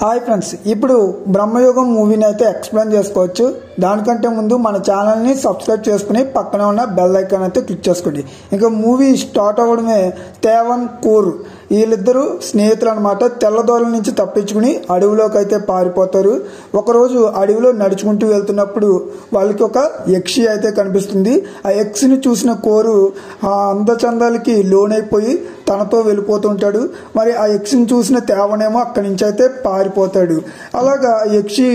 Hi friends, ఇప్పుడు బ్రహ్మయుగం మూవీని అయితే ఎక్స్ప్లెయిన్ చేసుకోవచ్చు. దానికంటే ముందు మన ఛానల్ని సబ్స్క్రైబ్ చేసుకుని పక్కన ఉన్న బెల్ ఐకాన్ అయితే క్లిక్ చేసుకోండి. ఇంకా మూవీ స్టార్ట్ అవ్వడమే తేవన్ కూర్ వీళ్ళిద్దరూ స్నేహితులు అనమాట. తెల్లదోరల నుంచి తప్పించుకుని అడవిలోకి అయితే పారిపోతారు. ఒకరోజు అడవిలో నడుచుకుంటూ వెళ్తున్నప్పుడు వాళ్ళకి ఒక యక్షి అయితే కనిపిస్తుంది. ఆ యక్షిని చూసిన కోరు ఆ అందచందాలకి లోనైపోయి తనతో వెళ్ళిపోతుంటాడు. మరి ఆ యక్షిని చూసిన తేవనేమో అక్కడి నుంచి అయితే పారిపోతాడు. అలాగా యక్షి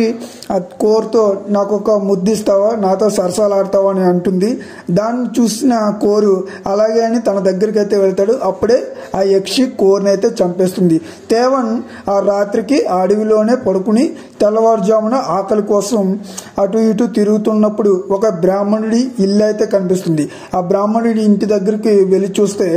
ఆ కోరుతో నాకు ఒక ముద్దిస్తావా, నాతో సరసాలాడతావా అని అంటుంది. దాన్ని చూసిన కోరు అలాగే అని తన దగ్గరికి అయితే వెళ్తాడు. అప్పుడే ఆ యక్షి కోరుని అయితే చంపేస్తుంది. తేవన్ ఆ రాత్రికి ఆ అడవిలోనే పడుకుని తెల్లవారుజామున ఆకలి కోసం అటు ఇటు తిరుగుతున్నప్పుడు ఒక బ్రాహ్మణుడి ఇల్లు అయితే కనిపిస్తుంది. ఆ బ్రాహ్మణుడి ఇంటి దగ్గరికి వెళ్ళి చూస్తే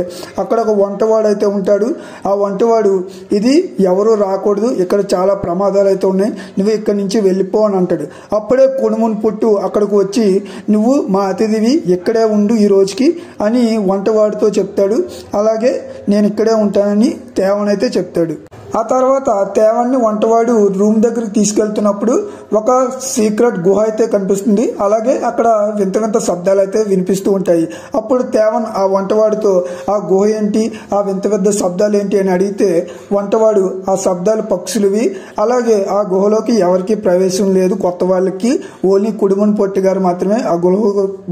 అక్కడ ఒక వంటవాడు అయితే ఉంటాడు. ఆ వంటవాడు, ఇది ఎవరు రాకూడదు, ఇక్కడ చాలా ప్రమాదాలు అయితే ఉన్నాయి, నువ్వు ఇక్కడి నుంచి వెళ్ళిపో అని అంటాడు. అప్పుడే కుడుమును పుట్టు అక్కడికి వచ్చి, నువ్వు మా అతిథివి, ఇక్కడే ఉండు ఈ రోజుకి అని వంటవాడితో చెప్తాడు. అలాగే నేను ఇక్కడే ఉంటానని తేవనైతే చెప్తాడు. ఆ తర్వాత తేవన్ని వంటవాడు రూమ్ దగ్గరికి తీసుకెళ్తున్నప్పుడు ఒక సీక్రెట్ గుహ అయితే కనిపిస్తుంది. అలాగే అక్కడ వింత వింత శబ్దాలు అయితే వినిపిస్తూ ఉంటాయి. అప్పుడు తేవన్ ఆ వంటవాడితో ఆ గుహ ఏంటి, ఆ వింత వింత శబ్దాలు ఏంటి అని అడిగితే వంటవాడు, ఆ శబ్దాలు పక్షులవి, అలాగే ఆ గుహలోకి ఎవరికి ప్రవేశం లేదు, కొత్త వాళ్ళకి ఓన్లీ కుడుమును పొట్టి గారు మాత్రమే ఆ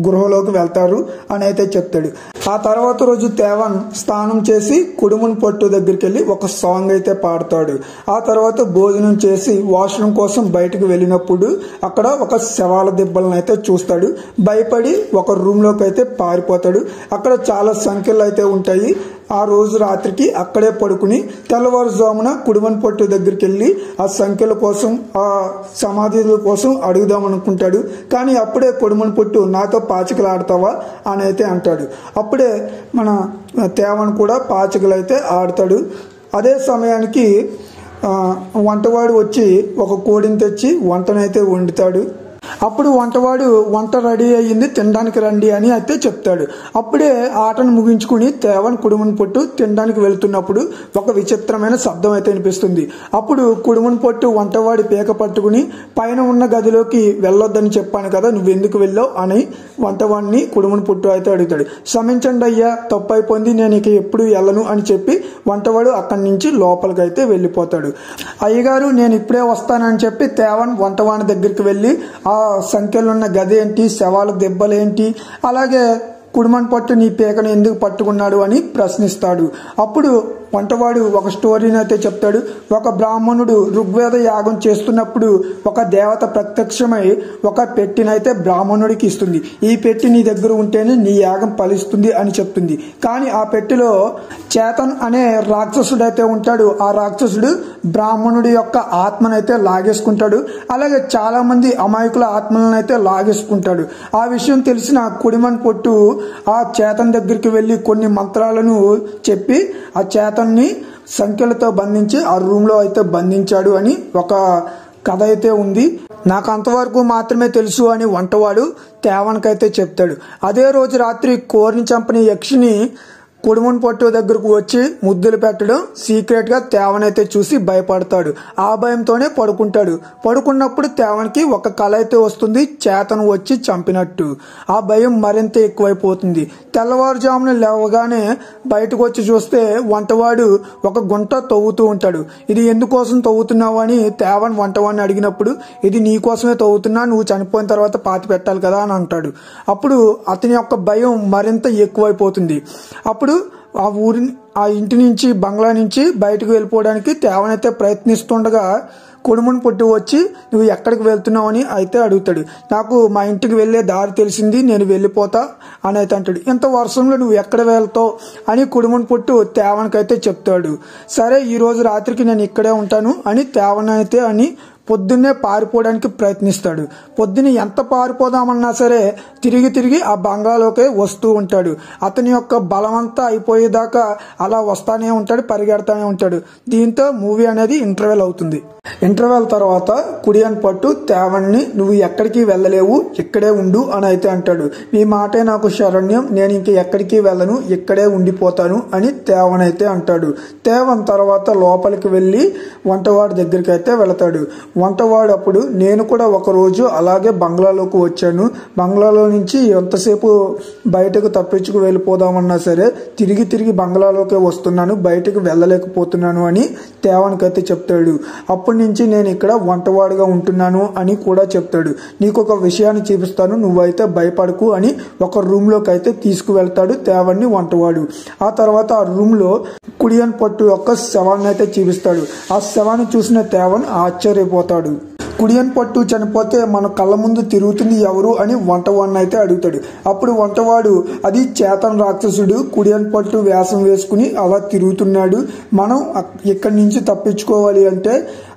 గృహలోకి వెళ్తారు అని అయితే చెప్తాడు. ఆ తర్వాత రోజు తేవన్ స్నానం చేసి కుడుమును పొట్టు దగ్గరికి వెళ్ళి ఒక సాంగ్ అయితే పాడతాడు. ఆ తర్వాత భోజనం చేసి వాష్రూమ్ కోసం బయటకు వెళ్ళినప్పుడు అక్కడ ఒక శవాల దిబ్బలను అయితే చూస్తాడు. భయపడి ఒక రూమ్ లోకి అయితే పారిపోతాడు. అక్కడ చాలా సంఖ్యలు అయితే ఉంటాయి. ఆ రోజు రాత్రికి అక్కడే పడుకుని తెల్లవారుజామున కుడుమన్ పొట్టు దగ్గరికి వెళ్ళి ఆ సంఖ్యల కోసం, ఆ సమాధుల కోసం అడుగుదాం అనుకుంటాడు. కానీ అప్పుడే కుడుమన్ పొట్టు, నాతో పాచికలు ఆడతావా అని అయితే అంటాడు. అప్పుడే మన తేవన్ కూడా పాచికలు అయితే ఆడతాడు. అదే సమయానికి వంటవాడు వచ్చి ఒక కోడిని తెచ్చి వంటనైతే వండుతాడు. అప్పుడు వంటవాడు, వంట రెడీ అయ్యింది, తినడానికి రండి అని అయితే చెప్తాడు. అప్పుడే ఆటను ముగించుకుని తేవన్ కుడుమును పొట్టు తినడానికి వెళ్తున్నప్పుడు ఒక విచిత్రమైన శబ్దం అయితే వినిపిస్తుంది. అప్పుడు కుడుమును పొట్టు వంటవాడి పీక పట్టుకుని, పైన ఉన్న గదిలోకి వెళ్ళొద్దని చెప్పాను కదా, నువ్వు ఎందుకు వెళ్ళావు అని వంటవాడిని కుడుమును పొట్టు అయితే అడుగుతాడు. క్షమించండి అయ్యా, తప్పు అయిపోయింది, నేను ఇక ఎప్పుడు వెళ్ళను అని చెప్పి వంటవాడు అక్కడి నుంచి లోపలికి అయితే వెళ్ళిపోతాడు. అయ్యగారు నేను ఇప్పుడే వస్తానని చెప్పి తేవన్ వంటవాడి దగ్గరికి వెళ్ళి ఆ సంఖ్యలో ఉన్న గది ఏంటి, శవాల దెబ్బలేంటి, అలాగే కుడుమన్ పట్టు నీ పీకను ఎందుకు పట్టుకున్నాడు అని ప్రశ్నిస్తాడు. అప్పుడు వంటవాడు ఒక స్టోరీని అయితే చెప్తాడు. ఒక బ్రాహ్మణుడు ఋగ్వేద యాగం చేస్తున్నప్పుడు ఒక దేవత ప్రత్యక్షమై ఒక పెట్టినైతే బ్రాహ్మణుడికి ఇస్తుంది. ఈ పెట్టి నీ దగ్గర ఉంటేనే నీ యాగం ఫలిస్తుంది అని చెప్తుంది. కానీ ఆ పెట్టిలో చేతన్ అనే రాక్షసుడు అయితే ఉంటాడు. ఆ రాక్షసుడు బ్రాహ్మణుడి యొక్క ఆత్మనైతే లాగేసుకుంటాడు. అలాగే చాలా మంది అమాయకుల ఆత్మలను అయితే లాగేసుకుంటాడు. ఆ విషయం తెలిసిన కుడిమన్ పొట్టు ఆ చేతన్ దగ్గరికి వెళ్ళి కొన్ని మంత్రాలను చెప్పి ఆ చేతన్ని సంఖ్యలతో బంధించి ఆ రూమ్ లో అయితే బంధించాడు అని ఒక కథ అయితే ఉంది. నాకు అంతవరకు మాత్రమే తెలుసు అని వంటవాడు తేవన్కైతే చెప్తాడు. అదే రోజు రాత్రి కోరిని చంపని యక్షిని కుడుమున్ పొట్టు దగ్గరకు వచ్చి ముద్దులు పెట్టడం సీక్రెట్ గా తేవనైతే చూసి భయపడతాడు. ఆ భయంతోనే పడుకుంటాడు. పడుకున్నప్పుడు తేవన్కి ఒక కల అయితే వస్తుంది, చేతను వచ్చి చంపినట్టు. ఆ భయం మరింత ఎక్కువైపోతుంది. తెల్లవారుజామున లేవగానే బయటకు వచ్చి చూస్తే వంటవాడు ఒక గుంట తవ్వుతూ ఉంటాడు. ఇది ఎందుకోసం తవ్వుతున్నావు అని తేవన్ వంటవాడిని అడిగినప్పుడు, ఇది నీ కోసమే తవ్వుతున్నా, నువ్వు చనిపోయిన తర్వాత పాతి పెట్టాలి కదా అని అంటాడు. అప్పుడు అతని యొక్క భయం మరింత ఎక్కువైపోతుంది. అప్పుడు ఆ ఇంటి నుంచి, బంగ్లా నుంచి బయటకు వెళ్ళిపోవడానికి తేవనైతే ప్రయత్నిస్తుండగా కుడుమును పొట్టు వచ్చి, నువ్వు ఎక్కడికి వెళ్తున్నావు అని అయితే అడుగుతాడు. నాకు మా ఇంటికి వెళ్లే దారి తెలిసింది, నేను వెళ్ళిపోతా అని అయితే అంటాడు. ఇంత వర్షంలో నువ్వు ఎక్కడ వెళ్తావు అని కుడుమును పొట్టు తేవనకైతే చెప్తాడు. సరే ఈ రోజు రాత్రికి నేను ఇక్కడే ఉంటాను అని తేవనైతే అని పొద్దున్నే పారిపోవడానికి ప్రయత్నిస్తాడు. పొద్దున్న ఎంత పారిపోదామన్నా సరే తిరిగి ఆ బంగ్లాలోకే వస్తూ ఉంటాడు. అతని యొక్క బలమంతా అయిపోయేదాకా అలా వస్తానే ఉంటాడు, పరిగెడతానే ఉంటాడు. దీంతో మూవీ అనేది ఇంటర్వెల్ అవుతుంది. ఇంటర్వెల్ తర్వాత కుడియన్ పట్టు తేవన్ని నువ్వు ఎక్కడికి వెళ్ళలేవు, ఇక్కడే ఉండు అని అయితే అంటాడు. నీ మాటే నాకు శరణ్యం, నేను ఇంక ఎక్కడికి వెళ్ళను, ఇక్కడే ఉండిపోతాను అని తేవన్ అయితే అంటాడు. తేవన్ తర్వాత లోపలికి వెళ్ళి వంటవాడి దగ్గరికి అయితే వెళతాడు. వంటవాడు అప్పుడు నేను కూడా ఒకరోజు అలాగే బంగ్లాలోకి వచ్చాను, బంగ్లాలో నుంచి ఎంతసేపు బయటకు తప్పించుకు వెళ్ళిపోదామన్నా సరే తిరిగి బంగ్లాలోకే వస్తున్నాను, బయటకు వెళ్ళలేకపోతున్నాను అని తేవన్కి అయితే చెప్తాడు. అప్పటి నుంచి నేను ఇక్కడ వంటవాడుగా ఉంటున్నాను అని కూడా చెప్తాడు. నీకు ఒక విషయాన్ని చూపిస్తాను, నువ్వైతే భయపడకు అని ఒక రూమ్ లోకి అయితే తీసుకువెళ్తాడు తేవన్ని వంటవాడు. ఆ తర్వాత ఆ రూమ్ లో కుడియన్ పట్టు యొక్క శవాన్ని అయితే చూపిస్తాడు. ఆ శవాన్ని చూసిన తేవన్ ఆశ్చర్యపోతాడు. కుడియన్ పట్టు చనిపోతే మన కళ్ళ ముందు తిరుగుతుంది ఎవరు అని వంటవాడిని అయితే అడుగుతాడు. అప్పుడు వంటవాడు అది చేతన్ రాక్షసుడు కుడియన్ పట్టు వేషం వేసుకుని అలా తిరుగుతున్నాడు, మనం ఇక్కడి నుంచి తప్పించుకోవాలి అంటే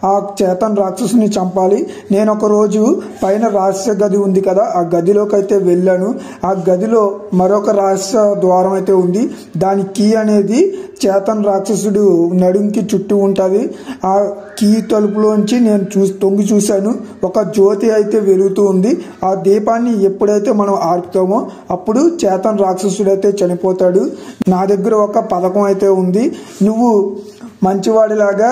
ఆ చేతన్ రాక్షసుని చంపాలి. నేను ఒక రోజు పైన రహస్య గది ఉంది కదా, ఆ గదిలోకి అయితే వెళ్ళాను. ఆ గదిలో మరొక రహస్య ద్వారం అయితే ఉంది, దాని కీ అనేది చేతన్ రాక్షసుడు నడుంకి చుట్టూ ఉంటుంది. ఆ కీ తలుపులోంచి నేను తొంగి చూశాను, ఒక జ్యోతి అయితే వెలుగుతూ ఉంది. ఆ దీపాన్ని ఎప్పుడైతే మనం ఆర్పుతామో అప్పుడు చేతన్ రాక్షసుడు అయితే చనిపోతాడు. నా దగ్గర ఒక పథకం అయితే ఉంది, నువ్వు మంచివాడిలాగా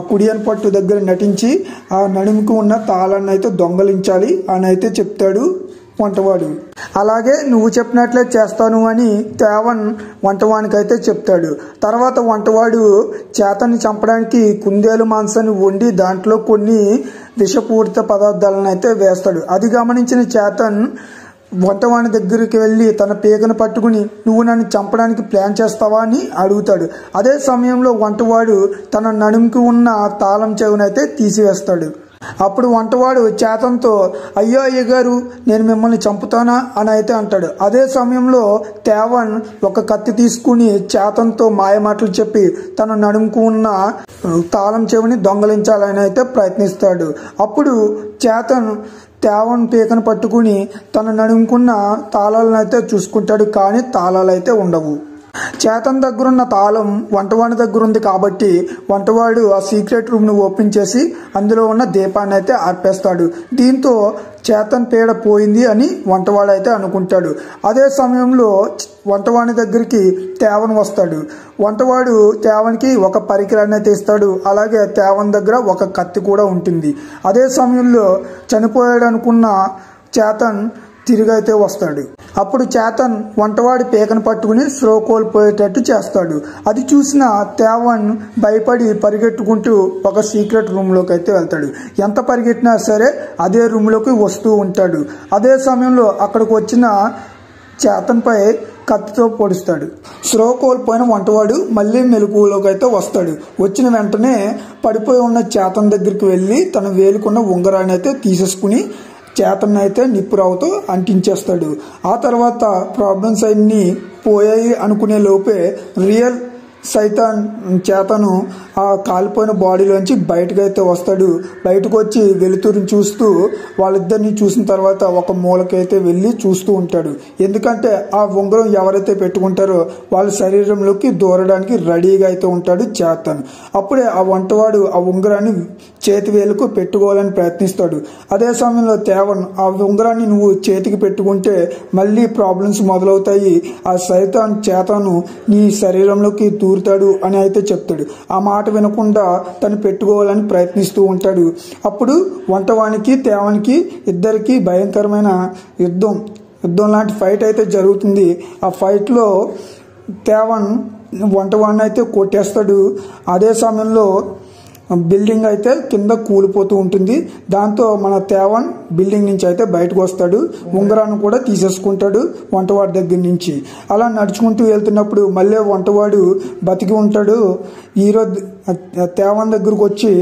కుడియన్ పట్టు దగ్గర నటించి ఆ నడుముకు ఉన్న తాళాన్ని అయితే దొంగలించాలి అని అయితే చెప్తాడు వంటవాడు. అలాగే నువ్వు చెప్పినట్లే చేస్తాను అని తేవన్ వంటవానికి అయితే చెప్తాడు. తర్వాత వంటవాడు చేతన్ని చంపడానికి కుందేలు మాంసాన్ని వండి దాంట్లో కొన్ని విషపూరిత పదార్థాలను అయితే వేస్తాడు. అది గమనించిన చేతన్ వంటవాని దగ్గరికి వెళ్ళి తన పీకను పట్టుకుని నువ్వు నన్ను చంపడానికి ప్లాన్ చేస్తావా అని అడుగుతాడు. అదే సమయంలో వంటవాడు తన నడుముకి ఉన్న తాళం చెవునైతే తీసివేస్తాడు. అప్పుడు వంటవాడు చేతన్తో అయ్యో అయ్యగారు నేను మిమ్మల్ని చంపుతానా అని అయితే అంటాడు. అదే సమయంలో తేవన్ ఒక కత్తి తీసుకుని చేతన్తో మాయమాటలు చెప్పి తన నడుముకు ఉన్న తాళం చెవిని దొంగలించాలని అయితే ప్రయత్నిస్తాడు. అప్పుడు చేతన్ తేవన్ పీకను పట్టుకుని తన నడుముకున్న తాళాలను అయితే చూసుకుంటాడు, కానీ తాళాలు అయితే ఉండవు. చేతన్ దగ్గరున్న తాళం వంటవాడి దగ్గర ఉంది కాబట్టి వంటవాడు ఆ సీక్రెట్ రూమ్ను ఓపెన్ చేసి అందులో ఉన్న దీపాన్ని అయితే ఆర్పేస్తాడు. దీంతో చేతన్ పీడ పోయింది అని వంటవాడు అయితే అనుకుంటాడు. అదే సమయంలో వంటవాడి దగ్గరికి తేవన్ వస్తాడు. వంటవాడు తేవన్కి ఒక పరికరాన్ని అయితే ఇస్తాడు. అలాగే తేవన్ దగ్గర ఒక కత్తి కూడా ఉంటుంది. అదే సమయంలో చనిపోయాడు అనుకున్న చేతన్ తిరిగి అయితే వస్తాడు. అప్పుడు చేతన్ వంటవాడి పీకను పట్టుకుని స్లో కోల్పోయేటట్టు చేస్తాడు. అది చూసిన తేవన్ భయపడి పరిగెట్టుకుంటూ ఒక సీక్రెట్ రూమ్లోకి అయితే వెళ్తాడు. ఎంత పరిగెట్టినా సరే అదే రూమ్లోకి వస్తూ ఉంటాడు. అదే సమయంలో అక్కడికి వచ్చిన చేతన్పై కత్తితో పొడుస్తాడు. స్లో కోల్పోయిన వంటవాడు మళ్ళీ మెలకువలోకి అయితే వస్తాడు. వచ్చిన వెంటనే పడిపోయి ఉన్న చేతన్ దగ్గరికి వెళ్ళి తన వేలుకున్న ఉంగరాన్ని అయితే తీసేసుకుని చేతన్ అయితే నిప్పురావుతో అంటించేస్తాడు. ఆ తర్వాత ప్రాబ్లమ్స్ అన్ని పోయాయి అనుకునే లోపే రియల్ సైతాన్ చేతను ఆ కాలిపోయిన బాడీలోంచి బయటకు అయితే వస్తాడు. బయటకు వచ్చి వెలుతురుని చూస్తూ వాళ్ళిద్దరిని చూసిన తర్వాత ఒక మూలకైతే వెళ్ళి చూస్తూ ఉంటాడు. ఎందుకంటే ఆ ఉంగరం ఎవరైతే పెట్టుకుంటారో వాళ్ళ శరీరంలోకి దూరడానికి రెడీగా అయితే ఉంటాడు చేతన్. అప్పుడే ఆ వంటవాడు ఆ ఉంగరాన్ని చేతి వేలుకు పెట్టుకోవాలని ప్రయత్నిస్తాడు. అదే సమయంలో తేవన్ ఆ ఉంగరాన్ని నువ్వు చేతికి పెట్టుకుంటే మళ్ళీ ప్రాబ్లమ్స్ మొదలవుతాయి, ఆ సైతాన్ చేతను నీ శరీరంలోకి దూరుతాడు అని అయితే చెప్తాడు. ఆ మాట వినకుండా తను పెట్టుకోవాలని ప్రయత్నిస్తూ ఉంటాడు. అప్పుడు వంటవానికి తేవనికి ఇద్దరికి భయంకరమైన యుద్ధం లాంటి ఫైట్ అయితే జరుగుతుంది. ఆ ఫైట్లో తేవన్ వంటవాడిని అయితే కొట్టేస్తాడు. అదే సమయంలో బిల్డింగ్ అయితే కింద కూలిపోతూ ఉంటుంది. దాంతో మన తేవన్ బిల్డింగ్ నుంచి అయితే బయటకు వస్తాడు. ఉంగరాన్ని కూడా తీసేసుకుంటాడు వంటవాడి దగ్గర నుంచి. అలా నడుచుకుంటూ వెళ్తున్నప్పుడు మళ్ళీ వంటవాడు బతికి ఉంటాడు. ఈరోజు తేవన్ దగ్గరకు వచ్చి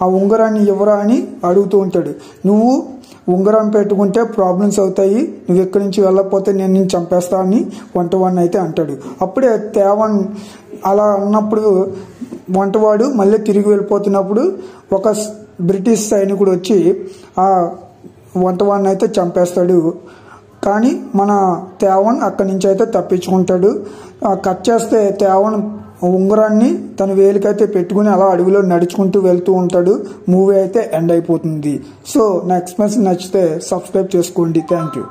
ఆ ఉంగరాన్ని ఇవ్వరా అని అడుగుతూ ఉంటాడు. నువ్వు ఉంగరం పెట్టుకుంటే ప్రాబ్లమ్స్ అవుతాయి, నువ్వు ఎక్కడి నుంచి వెళ్ళకపోతే నేను చంపేస్తా అని వంటవాడిని అయితే అంటాడు. అప్పుడే తేవన్ అలా అన్నప్పుడు వంటవాడు మళ్ళీ తిరిగి వెళ్ళిపోతున్నప్పుడు ఒక బ్రిటిష్ సైనికుడు వచ్చి ఆ వంటవాడిని అయితే చంపేస్తాడు. కానీ మన తేవన్ అక్కడి నుంచి అయితే తప్పించుకుంటాడు. కట్ చేస్తే తేవన్ ఉంగరాన్ని తన వేలికైతే పెట్టుకుని అలా అడవిలో నడుచుకుంటూ వెళ్తూ ఉంటాడు. మూవీ అయితే ఎండ్ అయిపోతుంది. సో నా ఎక్స్ప్లెనేషన్ నచ్చితే సబ్స్క్రైబ్ చేసుకోండి. Thank you.